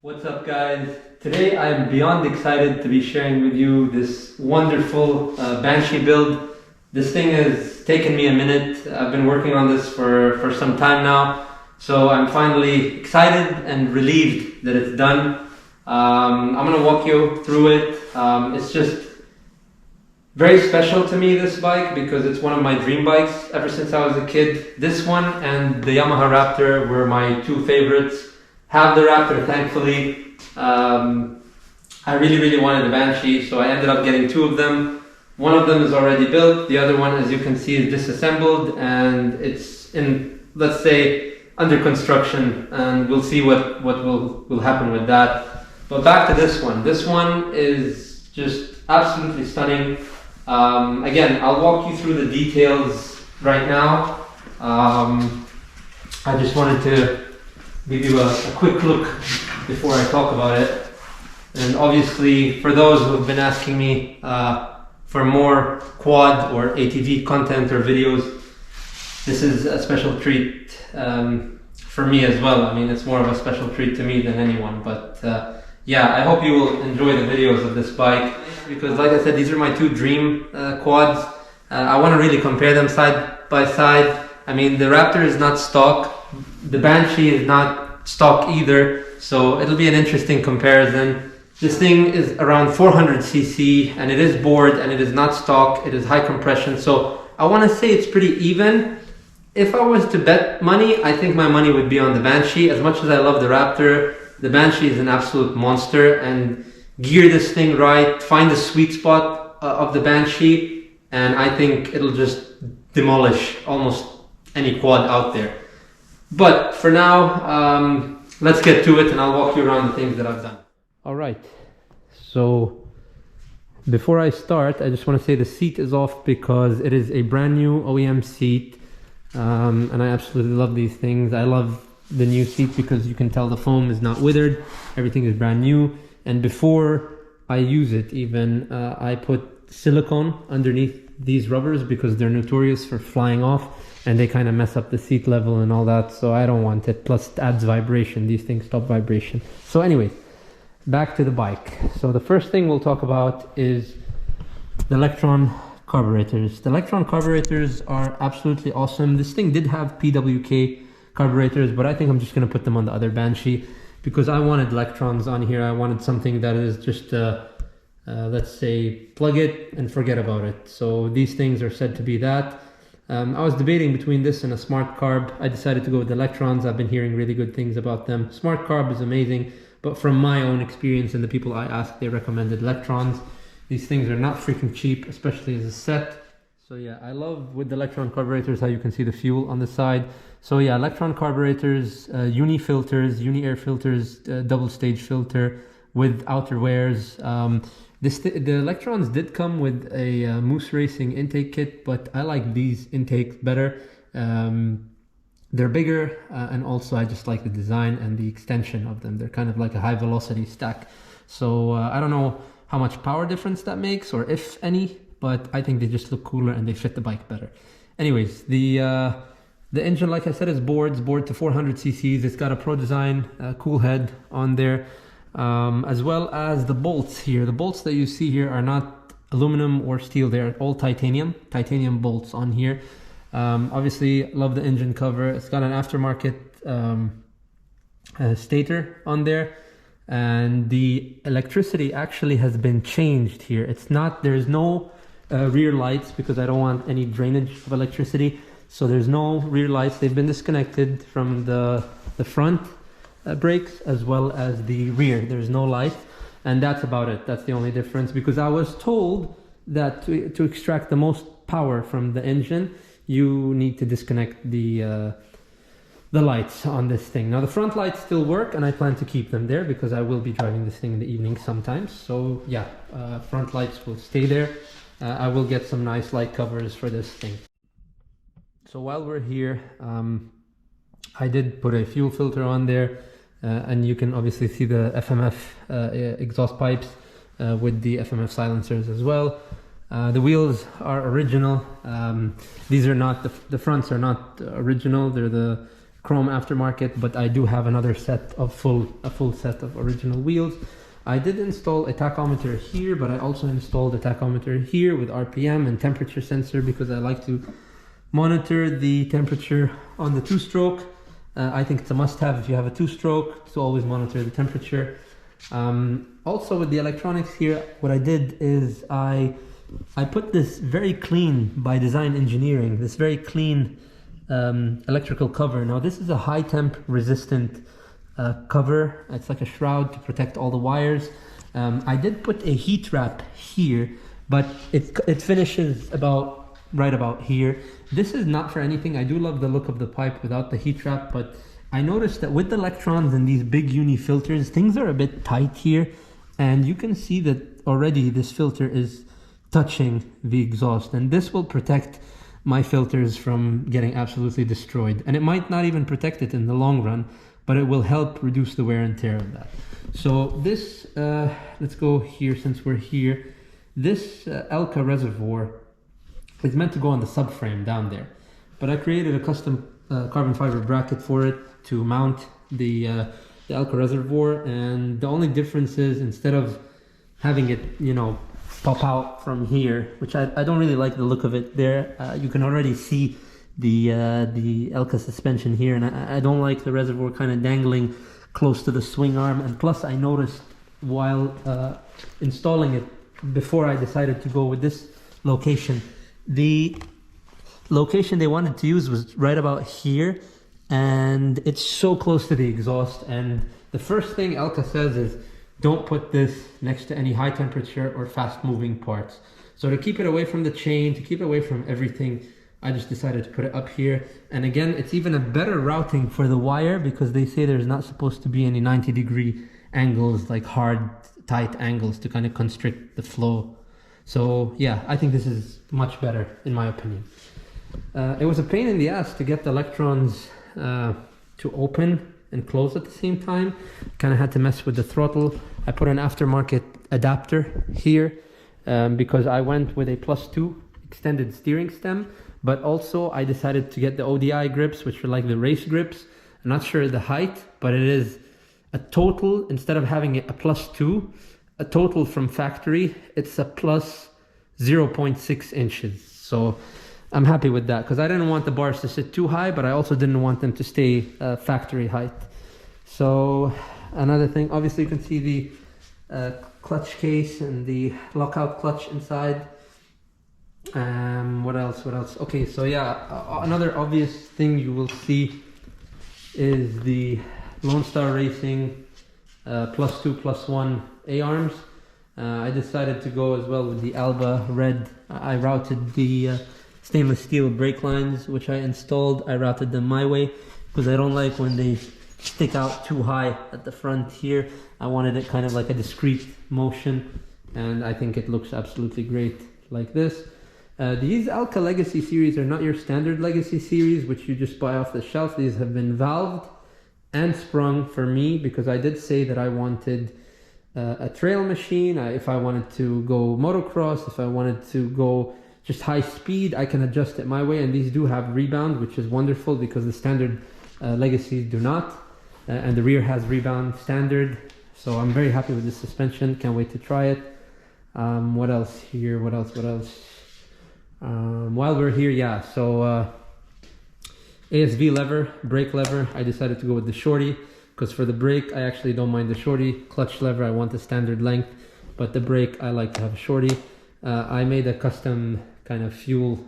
What's up, guys? Today I am beyond excited to be sharing with you this wonderful Banshee build. This thing has taken me a minute. I've been working on this for some time now, so I'm finally excited and relieved that it's done. I'm gonna walk you through it. It's just very special to me, this bike, because it's one of my dream bikes ever since I was a kid. This one and the Yamaha Raptor were my two favorites. Have the Raptor, thankfully. I really wanted a Banshee, so I ended up getting two of them. One of them is already built. The other one, as you can see, is disassembled, and it's in, let's say, under construction, and we'll see what will happen with that. But back to this one. This one is just absolutely stunning. Again, I'll walk you through the details right now. I just wanted to give you a quick look before I talk about it. And obviously, for those who have been asking me for more quad or ATV content or videos, this is a special treat for me as well. I mean, it's more of a special treat to me than anyone. But yeah, I hope you will enjoy the videos of this bike, because like I said, these are my two dream quads. I want to really compare them side by side. I mean, the Raptor is not stock. The Banshee is not stock either, so it'll be an interesting comparison. This thing is around 400 cc and it is bored and it is not stock. It is high compression, so I want to say it's pretty even. If I was to bet money, I think my money would be on the Banshee. As much as I love the Raptor, the Banshee is an absolute monster, and gear this thing right, find the sweet spot of the Banshee, and I think it'll just demolish almost any quad out there. But for now, let's get to it and I'll walk you around the things that I've done. Alright, so before I start, I just want to say the seat is off because it is a brand new OEM seat, and I absolutely love these things. I love the new seat because you can tell the foam is not withered, everything is brand new. And before I use it even, I put silicone underneath these rubbers because they're notorious for flying off and they kind of mess up the seat level and all that, so I don't want it. Plus it adds vibration. These things stop vibration. So anyways, back to the bike. So the first thing we'll talk about is the Electron carburetors. The Electron carburetors are absolutely awesome. This thing did have PWK carburetors, but I think I'm just going to put them on the other Banshee because I wanted Electrons on here. I wanted something that is just let's say plug it and forget about it. So these things are said to be that. I was debating between this and a Smart Carb. I decided to go with Electrons. I've been hearing really good things about them. Smart Carb is amazing, but from my own experience and the people I asked, they recommended Electrons. These things are not freaking cheap, especially as a set. So yeah, I love with the Electron carburetors how you can see the fuel on the side. So yeah, Electron carburetors, uni filters, uni air filters, double stage filter with outer wears. The Electrons did come with a Moose Racing intake kit, but I like these intakes better. They're bigger, and also I just like the design and the extension of them. They're kind of like a high velocity stack. So I don't know how much power difference that makes, or if any, but I think they just look cooler and they fit the bike better. Anyways, the engine, like I said, is bored. It's bored to 400 cc's. It's got a Pro Design cool head on there. As well as the bolts here. The bolts that you see here are not aluminum or steel. They're all titanium bolts on here. Obviously, love the engine cover. It's got an aftermarket stator on there, and the electricity actually has been changed here. It's not, there's no rear lights because I don't want any drainage of electricity. So there's no rear lights. They've been disconnected from the front brakes as well as the rear. There's no light, and that's about it. That's the only difference, because I was told that to extract the most power from the engine, you need to disconnect the lights on this thing. Now the front lights still work, and I plan to keep them there because I will be driving this thing in the evening sometimes. So yeah, front lights will stay there. I will get some nice light covers for this thing. So while we're here, I did put a fuel filter on there. And you can obviously see the FMF exhaust pipes with the FMF silencers as well. The wheels are original. These are not, the fronts are not original. They're the chrome aftermarket, but I do have another set of a full set of original wheels. I did install a tachometer here, but I also installed a tachometer here with RPM and temperature sensor because I like to monitor the temperature on the two-stroke. I think it's a must-have if you have a two-stroke to always monitor the temperature. Also with the electronics here, what I did is I put this very clean, by design engineering, this very clean electrical cover. Now this is a high temp resistant cover. It's like a shroud to protect all the wires. I did put a heat wrap here, but it finishes right about here. This is not for anything. I do love the look of the pipe without the heat wrap, but I noticed that with the electrons and these big uni filters, things are a bit tight here, and you can see that already this filter is touching the exhaust, and this will protect my filters from getting absolutely destroyed. And it might not even protect it in the long run, but it will help reduce the wear and tear of that. So this, let's go here since we're here. This Elka reservoir is meant to go on the subframe down there, but I created a custom carbon fiber bracket for it to mount the Elka reservoir, and the only difference is instead of having it, you know, pop out from here, which I don't really like the look of it there. You can already see the Elka suspension here, and I don't like the reservoir kind of dangling close to the swing arm. And plus I noticed while installing it, before I decided to go with this location, the location they wanted to use was right about here, and it's so close to the exhaust. And the first thing Elka says is, don't put this next to any high temperature or fast moving parts. So to keep it away from the chain, to keep it away from everything, I just decided to put it up here. And again, it's even a better routing for the wire because they say there's not supposed to be any 90-degree angles, like hard, tight angles to kind of constrict the flow. So yeah, I think this is much better in my opinion. It was a pain in the ass to get the electrons to open and close at the same time. Kind of had to mess with the throttle. I put an aftermarket adapter here because I went with a +2 extended steering stem, but also I decided to get the ODI grips, which are like the race grips. I'm not sure the height, but it is a total, instead of having it a +2, a total from factory, it's a +0.6 inches. So I'm happy with that because I didn't want the bars to sit too high, but I also didn't want them to stay factory height. So another thing, obviously you can see the clutch case and the lockout clutch inside. What else? Okay, so yeah, another obvious thing you will see is the Lone Star Racing +2/+1 A-arms. I decided to go as well with the Alba red. I routed the stainless steel brake lines, which I installed. I routed them my way because I don't like when they stick out too high at the front here. I wanted it kind of like a discrete motion, and I think it looks absolutely great like this. These Elka Legacy series are not your standard Legacy series, which you just buy off the shelf. These have been valved and sprung for me because I did say that I wanted a trail machine. If I wanted to go motocross, if I wanted to go just high speed, I can adjust it my way. And these do have rebound, which is wonderful because the standard Legacies do not. And the rear has rebound standard. So I'm very happy with this suspension. Can't wait to try it. What else here? What else? While we're here, yeah, so ASV lever, brake lever, I decided to go with the shorty because for the brake I actually don't mind the shorty. Clutch lever, I want the standard length, but the brake I like to have a shorty. I made a custom kind of fuel,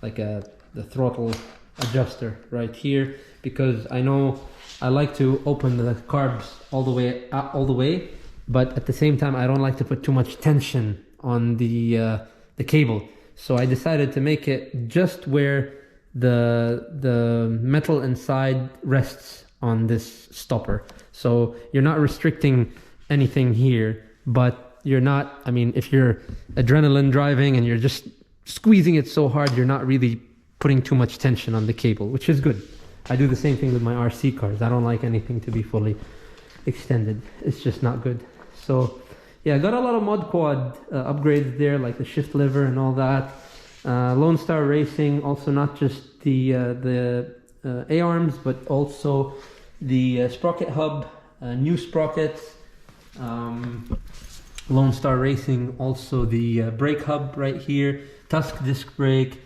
like the throttle adjuster right here because I know I like to open the carbs all the way, but at the same time I don't like to put too much tension on the cable. So I decided to make it just where the metal inside rests on this stopper. So you're not restricting anything here, but you're not, I mean, if you're adrenaline driving and you're just squeezing it so hard, you're not really putting too much tension on the cable, which is good. I do the same thing with my RC cars. I don't like anything to be fully extended. It's just not good. So yeah, got a lot of mod quad upgrades there, like the shift lever and all that. Lone Star Racing, also not just the A-arms, but also the sprocket hub, new sprockets, Lone Star Racing, also the brake hub right here, Tusk disc brake,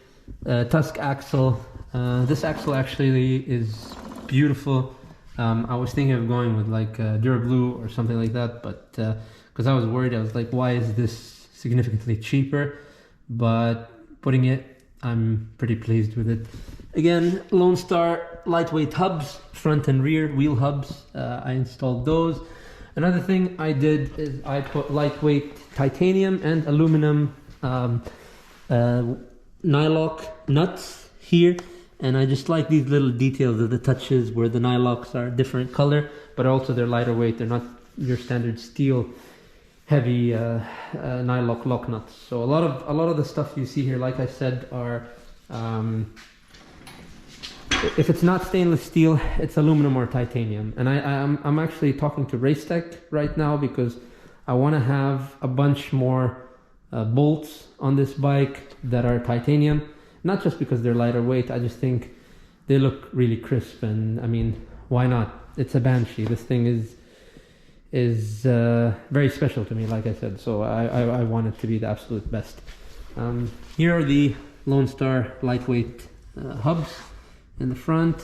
Tusk axle. This axle actually is beautiful. I was thinking of going with like Durablue or something like that, but because I was worried, I was like, why is this significantly cheaper? But putting it, I'm pretty pleased with it. Again, Lone Star lightweight hubs, front and rear wheel hubs. I installed those. Another thing I did is I put lightweight titanium and aluminum nylock nuts here, and I just like these little details of the touches where the nylocks are different color, but also they're lighter weight. They're not your standard steel heavy nylock lock nuts. So a lot of the stuff you see here, like I said, are if it's not stainless steel, it's aluminum or titanium. And I'm actually talking to Racetech right now because I want to have a bunch more bolts on this bike that are titanium. Not just because they're lighter weight, I just think they look really crisp, and I mean, why not? It's a Banshee. This thing is very special to me, like I said, so I want it to be the absolute best. Here are the Lone Star lightweight hubs in the front.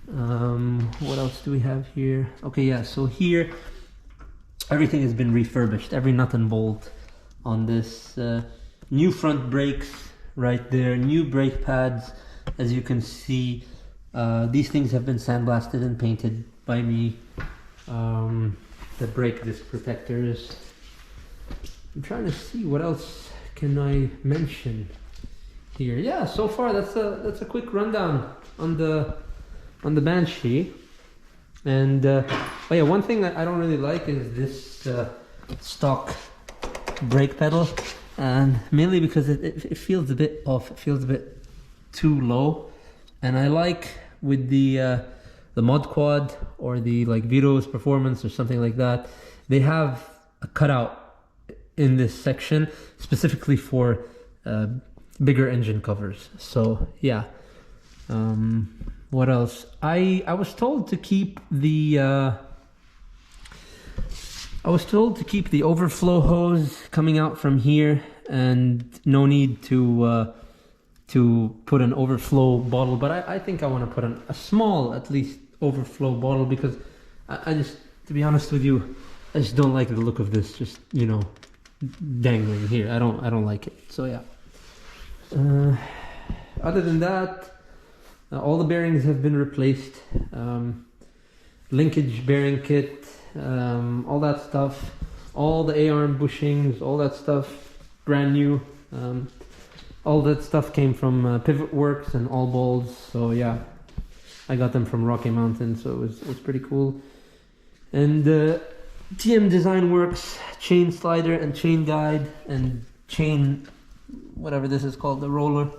What else do we have here? Okay, yeah, so here everything has been refurbished, every nut and bolt on this. New front brakes right there, new brake pads. As you can see, these things have been sandblasted and painted by me. The brake disc protectors. I'm trying to see what else can I mention here. Yeah, so far that's a quick rundown on the Banshee. And oh yeah, one thing that I don't really like is this stock brake pedal, and mainly because it feels a bit off. It feels a bit too low, and I like with the Mod Quad or the like Vito's Performance or something like that, they have a cutout in this section specifically for bigger engine covers. So yeah. What else? I was told to keep the overflow hose coming out from here, and no need to put an overflow bottle, but I think I want to put a small, at least, overflow bottle, because I just, to be honest with you, I just don't like the look of this, just, you know, dangling here. I don't like it. So yeah. Other than that, all the bearings have been replaced. Linkage bearing kit, all that stuff, all the A-arm bushings, all that stuff, brand new. All that stuff came from Pivot Works and All Balls. So yeah, I got them from Rocky Mountain, so it was pretty cool. And TM Design Works chain slider and chain guide and chain, whatever this is called, the roller.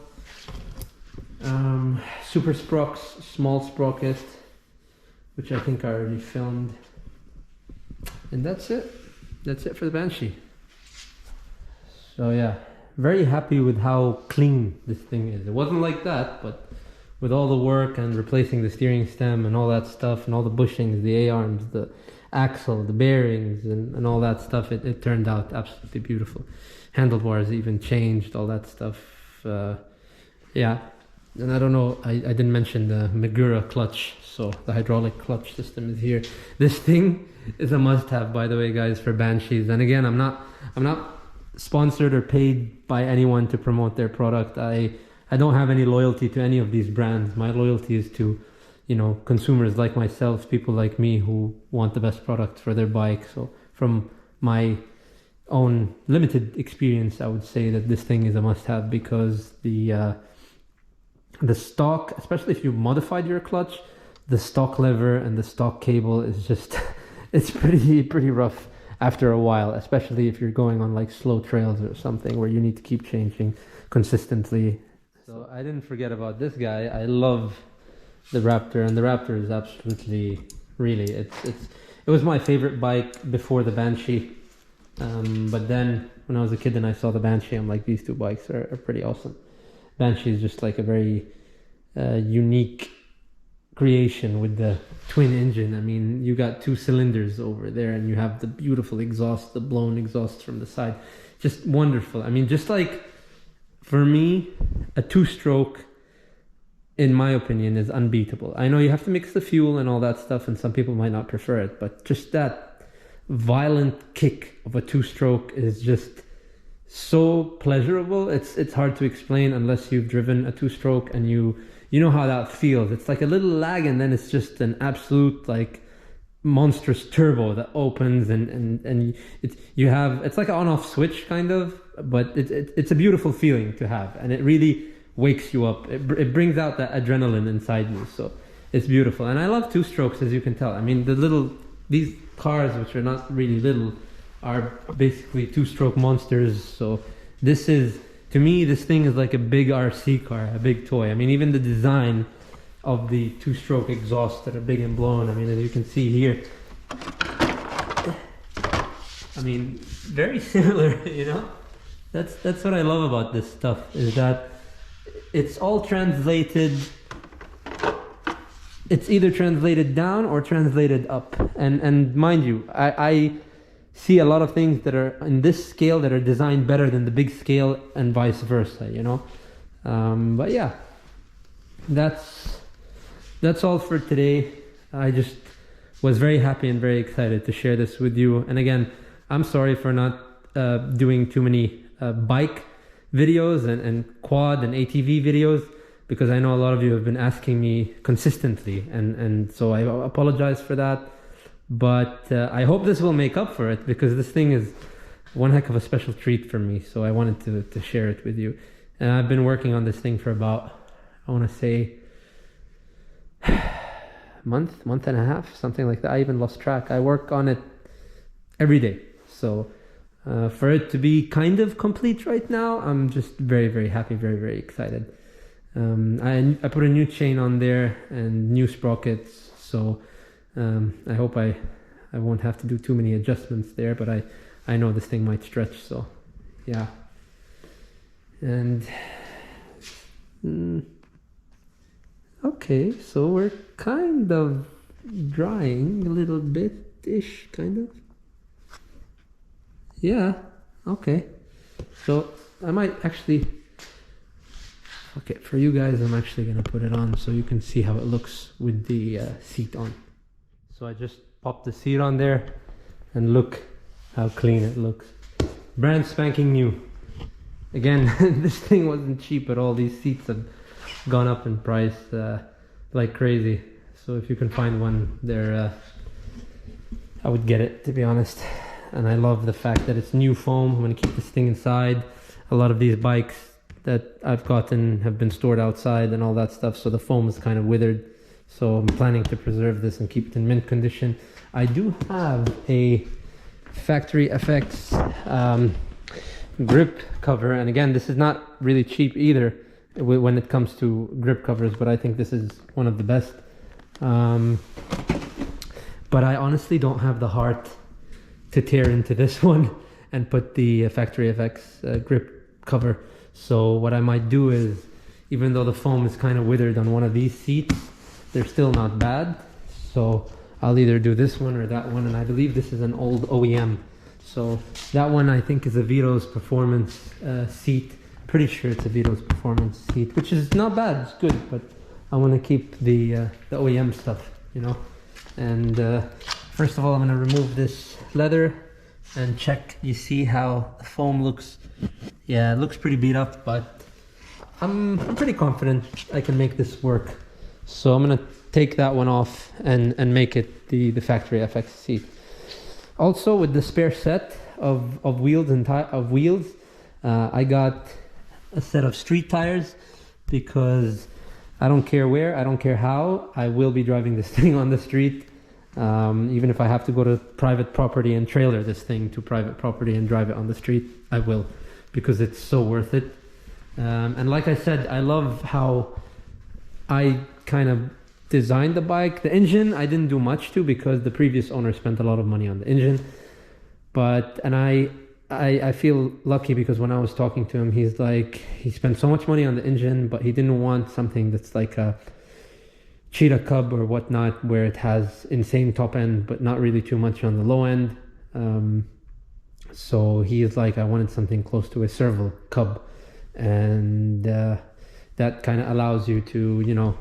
Super Sprox, small sprocket, which I think I already filmed. And that's it. That's it for the Banshee. So yeah, very happy with how clean this thing is. It wasn't like that, but with all the work and replacing the steering stem and all that stuff and all the bushings, the A-arms, the axle, the bearings and all that stuff, it turned out absolutely beautiful. Handlebars even changed, all that stuff. Yeah. And I don't know, I didn't mention the Megura clutch, so the hydraulic clutch system is here. This thing is a must-have, by the way, guys, for Banshees. And again, I'm not sponsored or paid by anyone to promote their product. I don't have any loyalty to any of these brands. My loyalty is to, you know, consumers like myself, people like me who want the best product for their bike. So from my own limited experience, I would say that this thing is a must-have, because the stock, especially if you modified your clutch, the stock lever and the stock cable is just it's pretty rough after a while, especially if you're going on like slow trails or something where you need to keep changing consistently. So I didn't forget about this guy. I love the Raptor, and the Raptor is absolutely, really, it was my favorite bike before the Banshee. But then when I was a kid and I saw the Banshee, I'm like, these two bikes are pretty awesome. Banshee is just like a very unique creation with the twin engine. I mean, you got 2 cylinders over there, and you have the beautiful exhaust, the blown exhaust from the side. Just wonderful. I mean, just like, for me, a 2-stroke, in my opinion, is unbeatable. I know you have to mix the fuel and all that stuff, and some people might not prefer it, but just that violent kick of a 2-stroke is just so pleasurable. It's hard to explain unless you've driven a 2-stroke and you know how that feels. It's like a little lag, and then it's just an absolute like monstrous turbo that opens, and it's like an on-off switch kind of, but it's a beautiful feeling to have, and it really wakes you up. It brings out that adrenaline inside you, so it's beautiful. And I love 2-strokes, as you can tell. I mean, these cars, which are not really little, are basically 2-stroke monsters. So to me, this thing is like a big RC car, a big toy. I mean, even the design of the 2-stroke exhausts that are big and blown, I mean, as you can see here, I mean, very similar, you know? That's what I love about this stuff, is that it's all translated. It's either translated down or translated up. And mind you, I see a lot of things that are in this scale that are designed better than the big scale, and vice versa, you know? But yeah, that's all for today. I just was very happy and very excited to share this with you. And again, I'm sorry for not doing too many bike videos and quad and ATV videos, because I know a lot of you have been asking me consistently, and so I apologize for that. But I hope this will make up for it, because this thing is one heck of a special treat for me. So I wanted to share it with you. And I've been working on this thing for about, I want to say, month and a half, something like that. I even lost track. I work on it every day. So for it to be kind of complete right now, I'm just very, very happy, very, very excited. I put a new chain on there and new sprockets, so I hope I won't have to do too many adjustments there, but I know this thing might stretch, so yeah. And okay, so we're kind of drying a little bit-ish, kind of. Yeah, okay. So I might actually, okay, for you guys, I'm actually gonna put it on so you can see how it looks with the seat on. So I just popped the seat on there, and look how clean it looks. Brand spanking new. Again, this thing wasn't cheap at all. These seats have gone up in price like crazy. So if you can find one there, I would get it, to be honest. And I love the fact that it's new foam. I'm gonna keep this thing inside. A lot of these bikes that I've gotten have been stored outside and all that stuff, so the foam is kind of withered. So I'm planning to preserve this and keep it in mint condition. I do have a Factory FX grip cover, and again, this is not really cheap either when it comes to grip covers, but I think this is one of the best. But I honestly don't have the heart to tear into this one and put the Factory FX grip cover. So what I might do is, even though the foam is kind of withered on one of these seats, they're still not bad. So I'll either do this one or that one, and I believe this is an old OEM. So that one I think is a Vito's Performance seat. Pretty sure it's a Vito's Performance seat, which is not bad, it's good, but I want to keep the OEM stuff, you know. And first of all, I'm going to remove this leather and check. You see how the foam looks? Yeah, it looks pretty beat up, but I'm pretty confident I can make this work. So I'm gonna take that one off and make it the Factory FX seat. Also, with the spare set of wheels I got a set of street tires, because I don't care where, I don't care how, I will be driving this thing on the street. Even if I have to go to private property and trailer this thing to private property and drive it on the street, I will, because it's so worth it. And like I said, I love how I kind of designed the bike. The engine I didn't do much to, because the previous owner spent a lot of money on the engine. And I feel lucky, because when I was talking to him, he's like, he spent so much money on the engine, but he didn't want something that's like a cheetah cub or whatnot, where it has insane top end but not really too much on the low end. So he is like, I wanted something close to a serval cub, and that kind of allows you to, you know,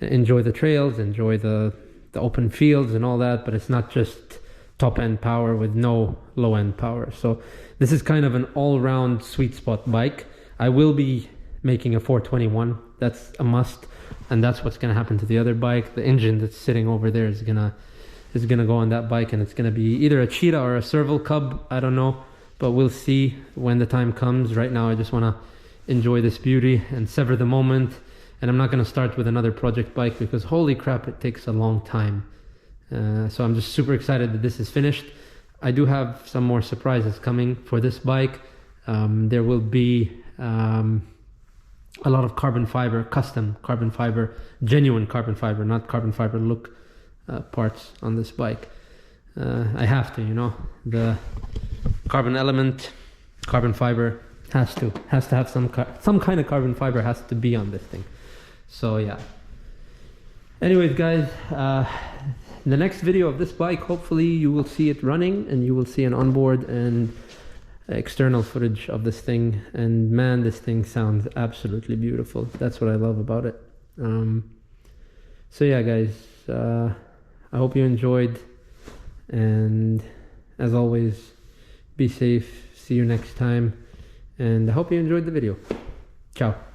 enjoy the trails, enjoy the open fields and all that, but it's not just top end power with no low end power. So this is kind of an all-round sweet spot bike. I will be making a 421, that's a must, and that's what's going to happen to the other bike. The engine that's sitting over there is gonna go on that bike, and it's gonna be either a cheetah or a serval cub, I don't know, but we'll see when the time comes. Right now I just want to enjoy this beauty and savor the moment, and I'm not going to start with another project bike because holy crap, it takes a long time. So I'm just super excited that this is finished. I do have some more surprises coming for this bike. There will be a lot of carbon fiber, custom carbon fiber, genuine carbon fiber, not carbon fiber look parts on this bike. I have to, you know, the carbon element, carbon fiber has to have some kind of carbon fiber has to be on this thing. So yeah. Anyways, guys, in the next video of this bike, hopefully you will see it running and you will see an onboard and external footage of this thing. And man, this thing sounds absolutely beautiful. That's what I love about it. So yeah, guys, I hope you enjoyed, and as always, be safe. See you next time, and I hope you enjoyed the video. Ciao.